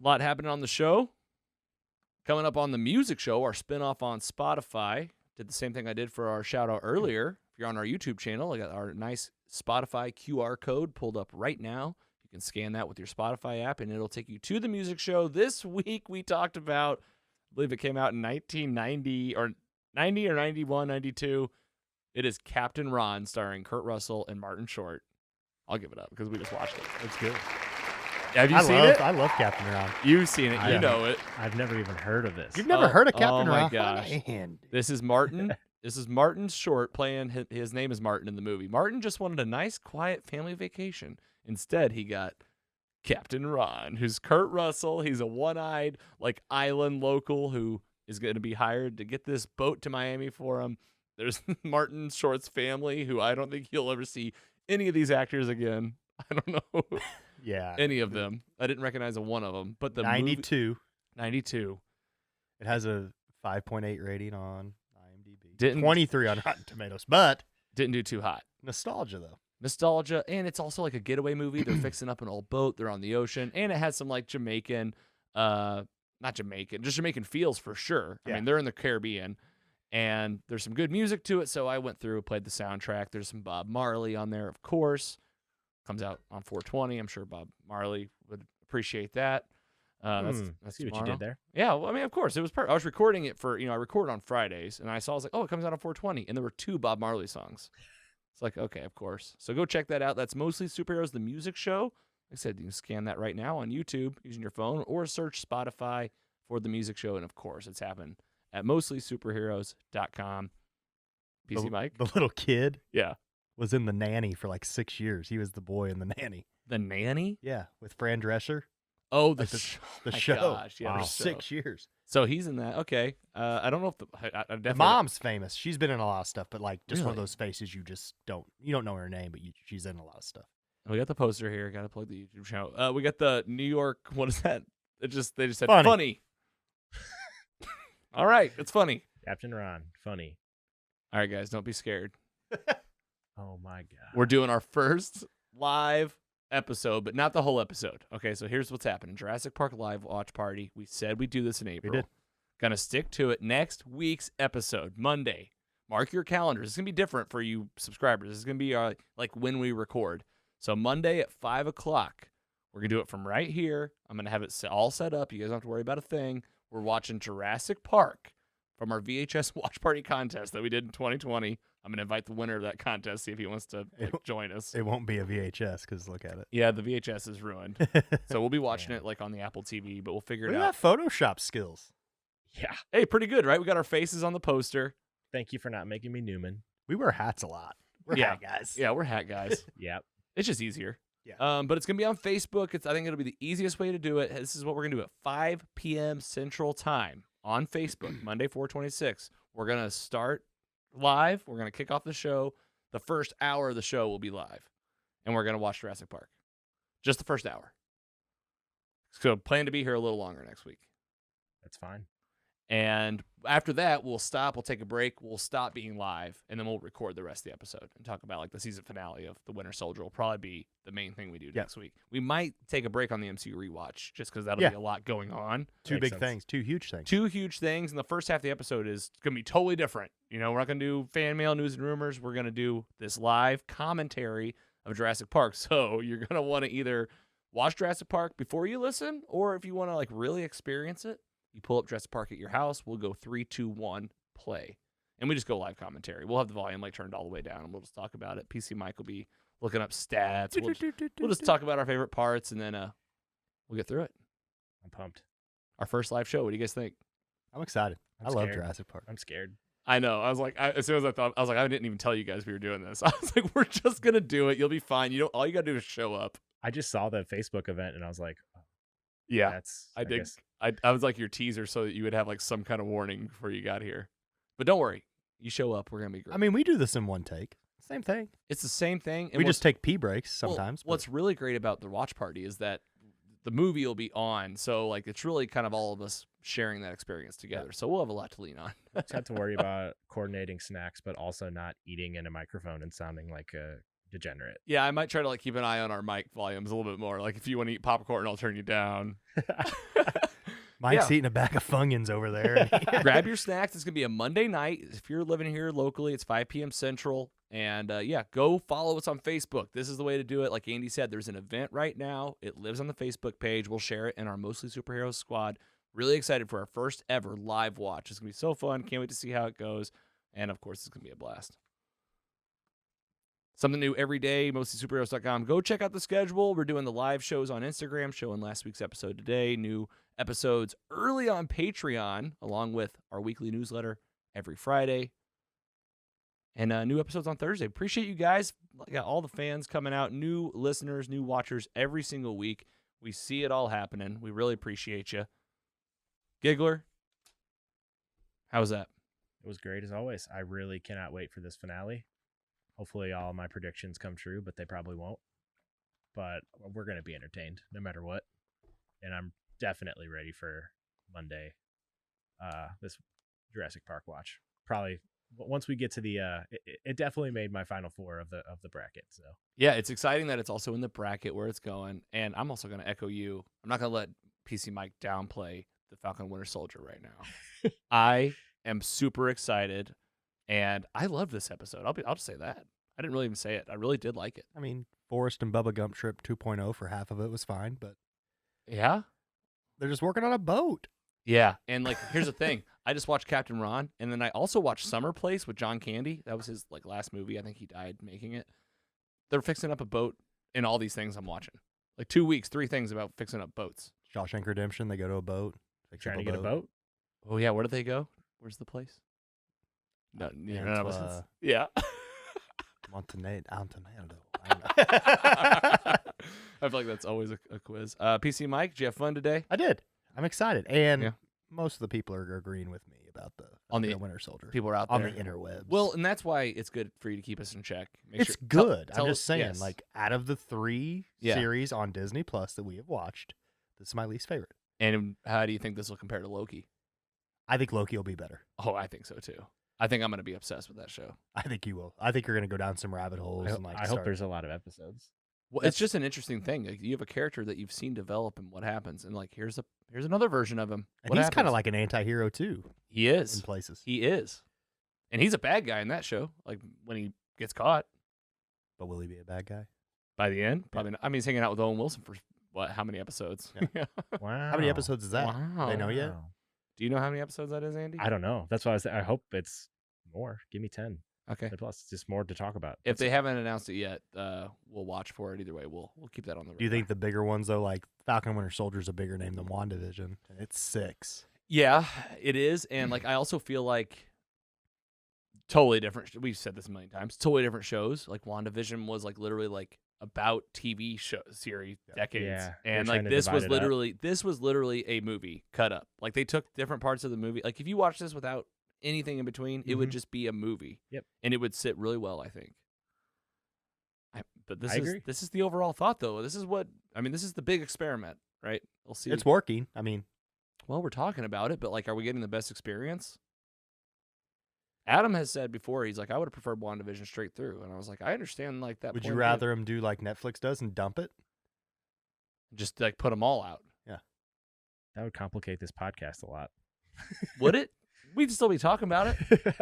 lot happening on the show. Coming up on the music show, our spinoff on Spotify. Did the same thing I did for our shout out earlier. If you're on our YouTube channel, I got our nice Spotify QR code pulled up right now. You can scan that with your Spotify app, and it'll take you to the music show. This week we talked about, I believe it came out in 1990 or 90 or 91, 92. It is Captain Ron, starring Kurt Russell and Martin Short. I'll give it up because we just watched it. It's good. Have you seen it? I love Captain Ron. You've seen it. You know it. I've never even heard of this. You've never heard of Captain Ron? Oh, my gosh. This is Martin. This is Martin Short playing. His name is Martin in the movie. Martin just wanted a nice, quiet family vacation. Instead, he got Captain Ron, who's Kurt Russell. He's a one-eyed, island local who is going to be hired to get this boat to Miami for him. There's Martin Short's family, who I don't think you'll ever see any of these actors again. I don't know. Yeah. Any of them. I didn't recognize one of them. But the 92. 92. It has a 5.8 rating on IMDb. 23 on Rotten Tomatoes, but didn't do too hot. Nostalgia, though. Nostalgia, and it's also like a getaway movie. They're fixing up an old boat. They're on the ocean, and it has some Jamaican, not Jamaican, just Jamaican feels for sure. Yeah. I mean, they're in the Caribbean, and there's some good music to it. So I went through, played the soundtrack. There's some Bob Marley on there, of course. Comes out on 4/20. I'm sure Bob Marley would appreciate that. That's see what you did there. Yeah, well, I mean, of course, it was. I was recording it for, I record on Fridays, and I was like, oh, it comes out on 4/20, and there were 2 Bob Marley songs. It's like, okay, of course. So go check that out. That's Mostly Superheroes, the music show. Like I said, you can scan that right now on YouTube using your phone, or search Spotify for the music show, and of course, it's happening at mostlysuperheroes.com. PC Mike, the little kid, was in The Nanny for 6 years. He was the boy in The Nanny. The Nanny? Yeah, with Fran Drescher. Oh, the show. Gosh, for 6 years. So he's in that. Okay. I don't know if I definitely. The mom's famous. She's been in a lot of stuff, but just one of Really? those faces you don't know her name, but she's in a lot of stuff. We got the poster here. Got to plug the YouTube channel. We got the New York. What is that? They just said funny. All right, it's funny. Captain Ron, funny. All right, guys, don't be scared. Oh my God. We're doing our first live episode, but not the whole episode. Okay, so here's what's happening. Jurassic Park live watch party. We said we'd do this in April. We did. Gonna stick to it. Next week's episode, Monday. Mark your calendars. It's gonna be different for you subscribers. It's gonna be when we record. So Monday at 5 o'clock, we're gonna do it from right here. I'm gonna have it all set up. You guys don't have to worry about a thing. We're watching Jurassic Park from our VHS watch party contest that we did in 2020. I'm going to invite the winner of that contest, see if he wants to join us. It won't be a VHS because look at it. Yeah, the VHS is ruined. So we'll be watching it on the Apple TV, but we'll figure it out. Look at that Photoshop skills. Yeah. Hey, pretty good, right? We got our faces on the poster. Thank you for not making me Newman. We wear hats a lot. We're hat guys. Yeah, we're hat guys. Yep. It's just easier. Yeah. But it's going to be on Facebook. I think it'll be the easiest way to do it. This is what we're going to do at 5 p.m. Central Time on Facebook, Monday, 4/26. We're going to start live. We're going to kick off the show. The first hour of the show will be live, and we're going to watch Jurassic Park. Just the first hour. So plan to be here a little longer next week. That's fine. And after that, we'll stop. We'll take a break. We'll stop being live, and then we'll record the rest of the episode and talk about the season finale of The Winter Soldier. Will probably be the main thing we do next week. We might take a break on the MCU rewatch just because that'll be a lot going on. Two big things. Two huge things. Two huge things, and the first half of the episode is going to be totally different. We're not going to do fan mail, news, and rumors. We're going to do this live commentary of Jurassic Park. So you're going to want to either watch Jurassic Park before you listen, or if you want to really experience it, you pull up Jurassic Park at your house. We'll go 3, 2, 1, play. And we just go live commentary. We'll have the volume turned all the way down, and we'll just talk about it. PC Mike will be looking up stats. We'll just talk about our favorite parts, and then we'll get through it. I'm pumped. Our first live show. What do you guys think? I'm excited. I'm I scared. love Jurassic Park. I'm scared. I know. I was like, as soon as I didn't even tell you guys we were doing this. I was like, we're just going to do it. You'll be fine. All you got to do is show up. I just saw the Facebook event, and I was like, yeah, I guess. I was like your teaser so that you would have some kind of warning before you got here. But don't worry. You show up. We're going to be great. I mean, we do this in one take. Same thing. It's the same thing. And we just take pee breaks sometimes. What's really great about the watch party is that the movie will be on. So it's really kind of all of us sharing that experience together. So we'll have a lot to lean on. Just have to worry about coordinating snacks, but also not eating in a microphone and sounding like a degenerate. Yeah, I might try to like keep an eye on our mic volumes a little bit more. Like if you want to eat popcorn, I'll turn you down. Mike's eating a bag of Funyuns over there. Grab your snacks. It's going to be a Monday night. If you're living here locally, it's 5 p.m. Central. And go follow us on Facebook. This is the way to do it. Like Andy said, there's an event right now. It lives on the Facebook page. We'll share it in our Mostly Superheroes squad. Really excited for our first ever live watch. It's going to be so fun. Can't wait to see how it goes. And, of course, it's going to be a blast. Something new every day, mostlysuperheroes.com. Go check out the schedule. We're doing the live shows on Instagram, showing last week's episode today. New episodes early on Patreon, along with our weekly newsletter every Friday. And new episodes on Thursday. Appreciate you guys. Got all the fans coming out, new listeners, new watchers every single week. We see it all happening. We really appreciate you. Giggler, how was that? It was great as always. I really cannot wait for this finale. Hopefully all my predictions come true, but they probably won't. But we're going to be entertained no matter what. And I'm definitely ready for Monday, this Jurassic Park watch. Probably once we get to the it definitely made my final four of the bracket. So yeah, it's exciting that it's also in the bracket where it's going. And I'm also going to echo you. I'm not going to let PC Mike downplay the Falcon Winter Soldier right now. I am super excited. And I love this episode. I'll just say that. I didn't really even say it. I really did like it. I mean, Forrest and Bubba Gump Trip 2.0 for half of it was fine, but yeah, they're just working on a boat. Yeah, and like here's the thing. I just watched Captain Ron, and then I also watched Summer Place with John Candy. That was his like last movie. I think he died making it. They're fixing up a boat in all these things I'm watching. Like 2 weeks, 3 things about fixing up boats. Shawshank Redemption, they go to a boat. Trying to get a boat? Oh yeah, where do they go? Where's the place? No, none of us. Yeah. Montenegro. I feel like that's always a quiz. PC Mike, did you have fun today? I did. I'm excited. And most of the people are agreeing with me about the Winter Soldier. People are out there. On the interwebs. Well, and that's why it's good for you to keep us in check. It's good. I'm just saying, like, out of the 3 series on Disney Plus that we have watched, this is my least favorite. And how do you think this will compare to Loki? I think Loki will be better. Oh, I think so, too. I think I'm going to be obsessed with that show. I think you will. I think you're going to go down some rabbit holes. I hope there's a lot of episodes. Well, it's just an interesting thing. Like, you have a character that you've seen develop and what happens. And, like, here's another version of him. And he's kind of like an anti-hero, too. He is. In places. He is. And he's a bad guy in that show, like, when he gets caught. But will he be a bad guy? By the end? Probably not. I mean, he's hanging out with Owen Wilson for, how many episodes? Yeah. Wow. How many episodes is that? Wow. They know yet? Do you know how many episodes that is, Andy? I don't know. That's why I hope it's more. Give me 10. Okay. Plus, just more to talk about. If they haven't announced it yet, we'll watch for it either way. We'll keep that on the radar. Do you think the bigger ones, though, like Falcon Winter Soldier is a bigger name than WandaVision? And it's 6. Yeah, it is. And like I also feel like totally different. We've said this a million times. Totally different shows. Like WandaVision was like literally like about TV show series decades. Yeah, and like this was literally a movie cut up. Like they took different parts of the movie. Like if you watch this without anything in between, it would just be a movie. Yep. And it would sit really well, I think. But I agree. This is the overall thought though. This is the big experiment, right? We'll see. It's working. I mean, well, we're talking about it, but like are we getting the best experience? Adam has said before, he's like, I would have preferred WandaVision straight through. And I was like, I understand like that. Would you rather him do like Netflix does and dump it? Just like put them all out. Yeah. That would complicate this podcast a lot. Would it? We'd still be talking about it.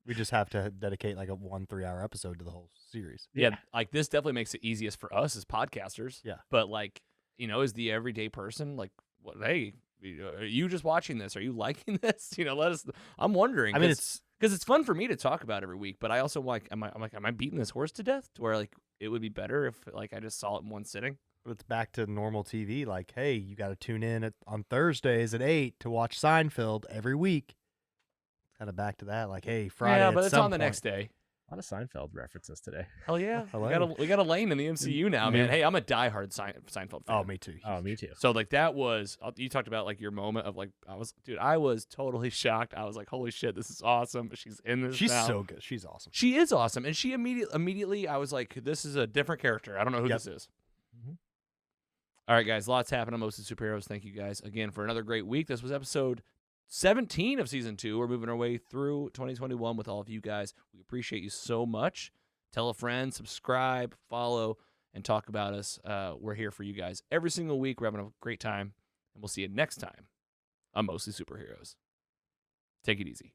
We just have to dedicate like a 1 3-hour episode to the whole series. Yeah. Like this definitely makes it easiest for us as podcasters. Yeah. But like, as the everyday person, like, what? Hey, are you just watching this? Are you liking this? Let us. I'm wondering. I mean, because it's fun for me to talk about every week, but I also like, am I beating this horse to death? To where like it would be better if like I just saw it in one sitting. But it's back to normal TV. Like, hey, you got to tune in on Thursdays at 8 to watch Seinfeld every week. It's kind of back to that. Like, hey, Friday. Yeah, but it's on the point. next day. A lot of Seinfeld references today. Hell yeah. Hello. We got a lane in the MCU now, man. Hey, I'm a diehard Seinfeld fan. Oh, me too. Oh, me too. So like that was, you talked about like your moment of like, I was totally shocked. I was like, holy shit, this is awesome. She's in this She's now. so good. She's awesome. She is awesome. And she immediately, I was like, this is a different character. I don't know who this is. Mm-hmm. All right, guys, lots happening on Mostly Superheroes. Thank you guys again for another great week. This was episode 17 of season 2. We're moving our way through 2021 with all of you guys. We appreciate you so much. Tell a friend, subscribe, follow, and talk about us. We're here for you guys every single week. We're having a great time, and we'll see you next time on Mostly Superheroes. Take it easy.